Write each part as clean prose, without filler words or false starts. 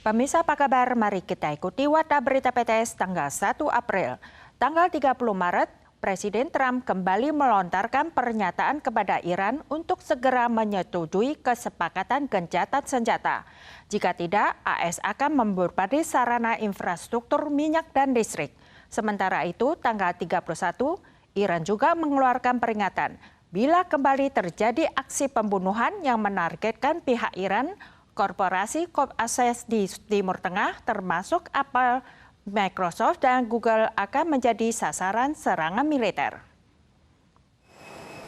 Pemirsa apa kabar? Mari kita ikuti Warta Berita PTS tanggal 1 April. Tanggal 30 Maret, Presiden Trump kembali melontarkan pernyataan kepada Iran untuk segera menyetujui kesepakatan gencatan senjata. Jika tidak, AS akan membebani sarana infrastruktur minyak dan listrik. Sementara itu, tanggal 31, Iran juga mengeluarkan peringatan bila kembali terjadi aksi pembunuhan yang menargetkan pihak Iran, korporasi akses di Timur Tengah termasuk Apple, Microsoft, dan Google akan menjadi sasaran serangan militer.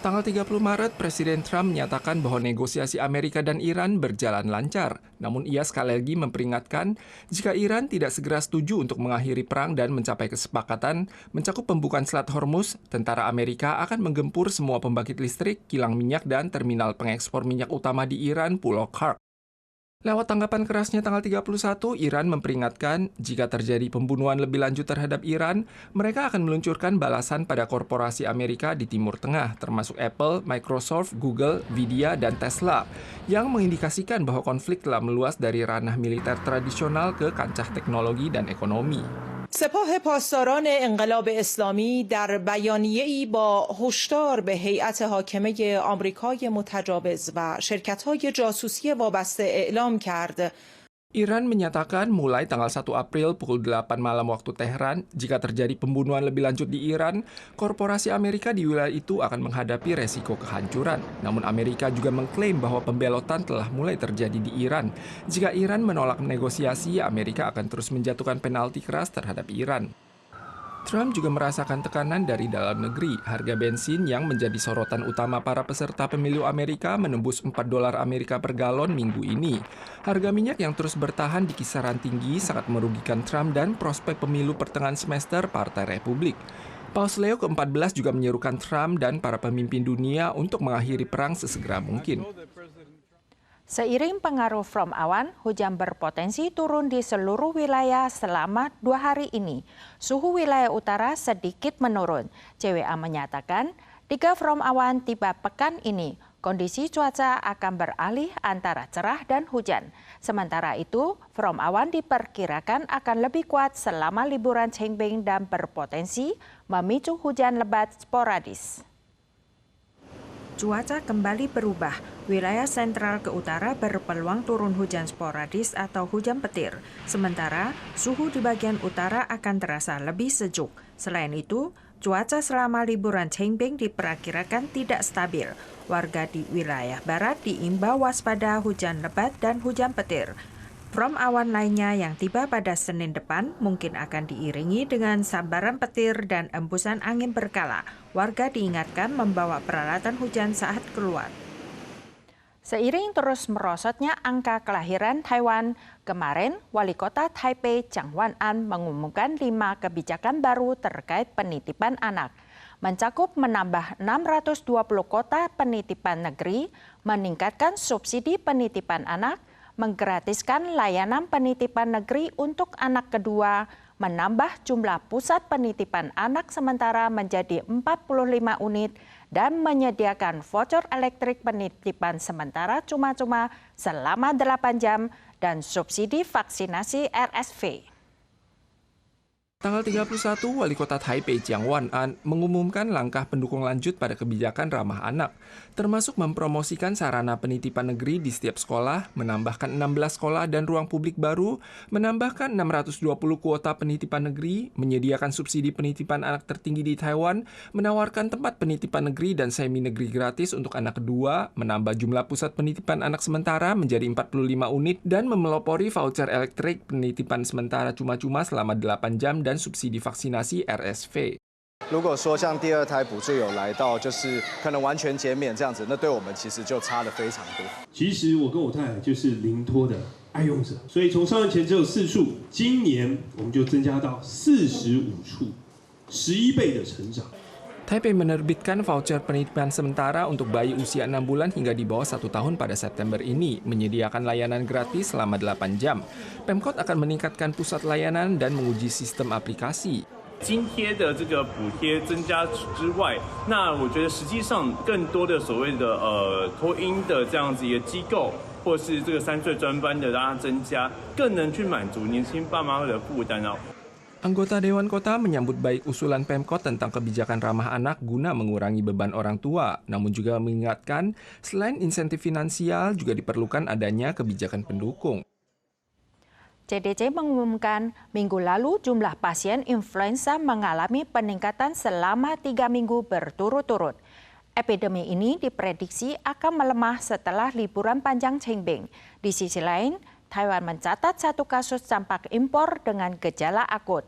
Tanggal 30 Maret, Presiden Trump menyatakan bahwa negosiasi Amerika dan Iran berjalan lancar. Namun ia sekali lagi memperingatkan jika Iran tidak segera setuju untuk mengakhiri perang dan mencapai kesepakatan mencakup pembukaan Selat Hormuz, tentara Amerika akan menggempur semua pembangkit listrik, kilang minyak, dan terminal pengekspor minyak utama di Iran, Pulau Kark. Lewat tanggapan kerasnya tanggal 31, Iran memperingatkan jika terjadi pembunuhan lebih lanjut terhadap Iran, mereka akan meluncurkan balasan pada korporasi Amerika di Timur Tengah, termasuk Apple, Microsoft, Google, Nvidia, dan Tesla, yang mengindikasikan bahwa konflik telah meluas dari ranah militer tradisional ke kancah teknologi dan ekonomi. سپاه پاسداران انقلاب اسلامی در بیانیه‌ای با هشدار به هیئت حاکمه آمریکای متجاوز و شرکت‌های جاسوسی وابسته اعلام کرد. Iran menyatakan mulai tanggal 1 April pukul 8 malam waktu Teheran, jika terjadi pembunuhan lebih lanjut di Iran, korporasi Amerika di wilayah itu akan menghadapi resiko kehancuran. Namun Amerika juga mengklaim bahwa pembelotan telah mulai terjadi di Iran. Jika Iran menolak negosiasi, Amerika akan terus menjatuhkan penalti keras terhadap Iran. Trump juga merasakan tekanan dari dalam negeri. Harga bensin yang menjadi sorotan utama para peserta pemilu Amerika menembus $4 Amerika per galon minggu ini. Harga minyak yang terus bertahan di kisaran tinggi sangat merugikan Trump dan prospek pemilu pertengahan semester Partai Republik. Paus Leo ke-14 juga menyerukan Trump dan para pemimpin dunia untuk mengakhiri perang sesegera mungkin. Seiring pengaruh from awan, hujan berpotensi turun di seluruh wilayah selama 2 hari ini. Suhu wilayah utara sedikit menurun. CWA menyatakan, 3 from awan tiba pekan ini. Kondisi cuaca akan beralih antara cerah dan hujan. Sementara itu, from awan diperkirakan akan lebih kuat selama liburan Qingming dan berpotensi memicu hujan lebat sporadis. Cuaca kembali berubah. Wilayah sentral ke utara berpeluang turun hujan sporadis atau hujan petir. Sementara, suhu di bagian utara akan terasa lebih sejuk. Selain itu, cuaca selama liburan Qingming diperkirakan tidak stabil. Warga di wilayah barat diimbau waspada hujan lebat dan hujan petir. From awan lainnya yang tiba pada Senin depan mungkin akan diiringi dengan sambaran petir dan embusan angin berkala. Warga diingatkan membawa peralatan hujan saat keluar. Seiring terus merosotnya angka kelahiran Taiwan, kemarin Wali Kota Taipei Jiang Wan'an mengumumkan 5 kebijakan baru terkait penitipan anak. Mencakup menambah 620 kota penitipan negeri, meningkatkan subsidi penitipan anak, menggratiskan layanan penitipan negeri untuk anak kedua, menambah jumlah pusat penitipan anak sementara menjadi 45 unit, dan menyediakan voucher elektrik penitipan sementara cuma-cuma selama 8 jam, dan subsidi vaksinasi RSV. Tanggal 31, Wali Kota Taipei Jiang Wan'an mengumumkan langkah pendukung lanjut pada kebijakan ramah anak, termasuk mempromosikan sarana penitipan negeri di setiap sekolah, menambahkan 16 sekolah dan ruang publik baru, menambahkan 620 kuota penitipan negeri, menyediakan subsidi penitipan anak tertinggi di Taiwan, menawarkan tempat penitipan negeri dan semi-negeri gratis untuk anak kedua, menambah jumlah pusat penitipan anak sementara menjadi 45 unit, dan memelopori voucher elektrik penitipan sementara cuma-cuma selama 8 jam dan subsidi vaksinasi RSV. 如果说像第二胎补助有来到，就是可能完全减免这样子，那对我们其实就差得非常多。其实我跟我太太就是零托的爱用者，所以从上任前只有4处，今年我们就增加到45处，11倍的成长。 Taipei menerbitkan voucher penitipan sementara untuk bayi usia 6 bulan hingga di bawah 1 tahun pada September ini, menyediakan layanan gratis selama 8 jam. Pemkot akan meningkatkan pusat layanan dan menguji sistem aplikasi. 津贴的这个补贴增加之外，那我觉得实际上更多的所谓的托婴的这样子一个机构，或或是这个3岁专班的让它增加，更能去满足年轻爸妈的负担。 Anggota Dewan Kota menyambut baik usulan Pemkot tentang kebijakan ramah anak guna mengurangi beban orang tua, namun juga mengingatkan selain insentif finansial juga diperlukan adanya kebijakan pendukung. CDC mengumumkan minggu lalu jumlah pasien influenza mengalami peningkatan selama 3 minggu berturut-turut. Epidemi ini diprediksi akan melemah setelah liburan panjang Qingming. Di sisi lain, Taiwan mencatat 1 kasus campak impor dengan gejala akut,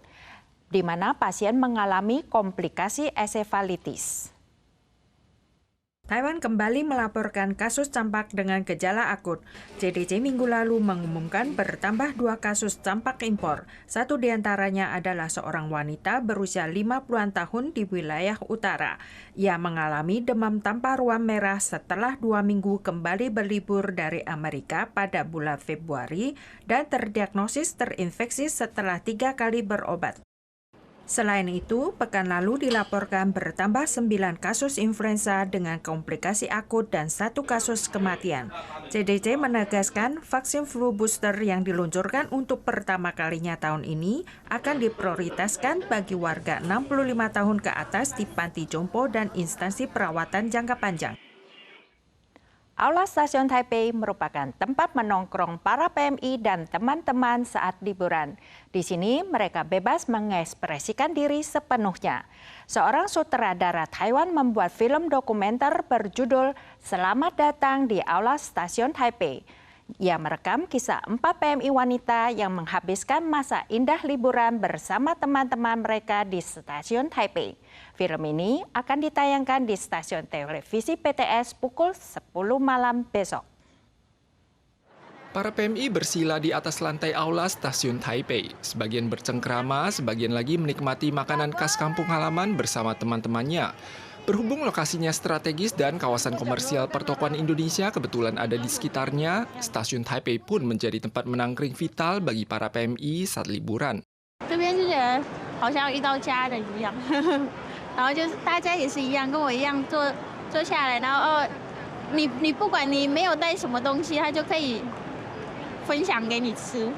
di mana pasien mengalami komplikasi ensefalitis. Taiwan kembali melaporkan kasus campak dengan gejala akut. CDC minggu lalu mengumumkan bertambah 2 kasus campak impor. 1 diantaranya adalah seorang wanita berusia 50-an tahun di wilayah utara. Ia mengalami demam tanpa ruam merah setelah 2 minggu kembali berlibur dari Amerika pada bulan Februari dan terdiagnosis terinfeksi setelah 3 kali berobat. Selain itu, pekan lalu dilaporkan bertambah 9 kasus influenza dengan komplikasi akut dan 1 kasus kematian. CDC menegaskan vaksin flu booster yang diluncurkan untuk pertama kalinya tahun ini akan diprioritaskan bagi warga 65 tahun ke atas di panti jompo dan instansi perawatan jangka panjang. Aula Stasiun Taipei merupakan tempat menongkrong para PMI dan teman-teman saat liburan. Di sini mereka bebas mengekspresikan diri sepenuhnya. Seorang sutradara Taiwan membuat film dokumenter berjudul Selamat Datang di Aula Stasiun Taipei. Ia merekam kisah 4 PMI wanita yang menghabiskan masa indah liburan bersama teman-teman mereka di Stasiun Taipei. Film ini akan ditayangkan di stasiun televisi PTS pukul 10 malam besok. Para PMI bersila di atas lantai aula Stasiun Taipei. Sebagian bercengkrama, sebagian lagi menikmati makanan khas kampung halaman bersama teman-temannya. Berhubung lokasinya strategis dan kawasan komersial pertokoan Indonesia kebetulan ada di sekitarnya, Stasiun Taipei pun menjadi tempat menangkring vital bagi para PMI saat liburan. 这边就觉得好像遇到家人一样，然后就是大家也是一样，跟我一样坐下来，然后你不管你没有带什么东西，他就可以分享给你吃。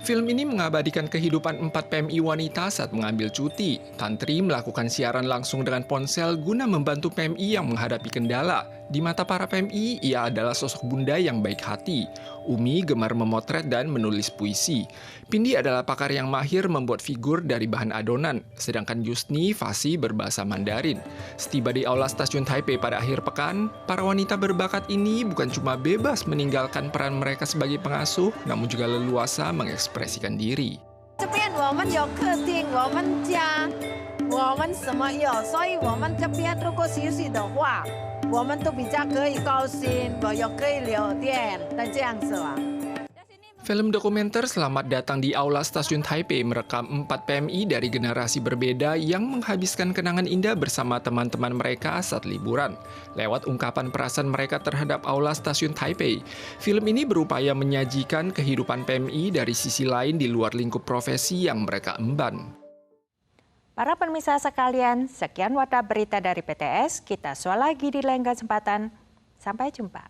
Film ini mengabadikan kehidupan 4 PMI wanita saat mengambil cuti. Tantri melakukan siaran langsung dengan ponsel guna membantu PMI yang menghadapi kendala. Di mata para PMI, ia adalah sosok bunda yang baik hati. Umi gemar memotret dan menulis puisi. Pindi adalah pakar yang mahir membuat figur dari bahan adonan, sedangkan Yusni fasih berbahasa Mandarin. Setiba di aula Stasiun Taipei pada akhir pekan, para wanita berbakat ini bukan cuma bebas meninggalkan peran mereka sebagai pengasuh, namun juga leluasa mengekspresikan diri. 这边我们有客厅，我们家，我们什么有，所以我们这边如果休息的话，我们都比较可以高兴，我又可以聊天，那这样子啦。 Film dokumenter Selamat Datang di Aula Stasiun Taipei merekam 4 PMI dari generasi berbeda yang menghabiskan kenangan indah bersama teman-teman mereka saat liburan. Lewat ungkapan perasaan mereka terhadap Aula Stasiun Taipei, film ini berupaya menyajikan kehidupan PMI dari sisi lain di luar lingkup profesi yang mereka emban. Para pemirsa sekalian, sekian warta berita dari PTS. Kita soal lagi di lain kesempatan. Sampai jumpa.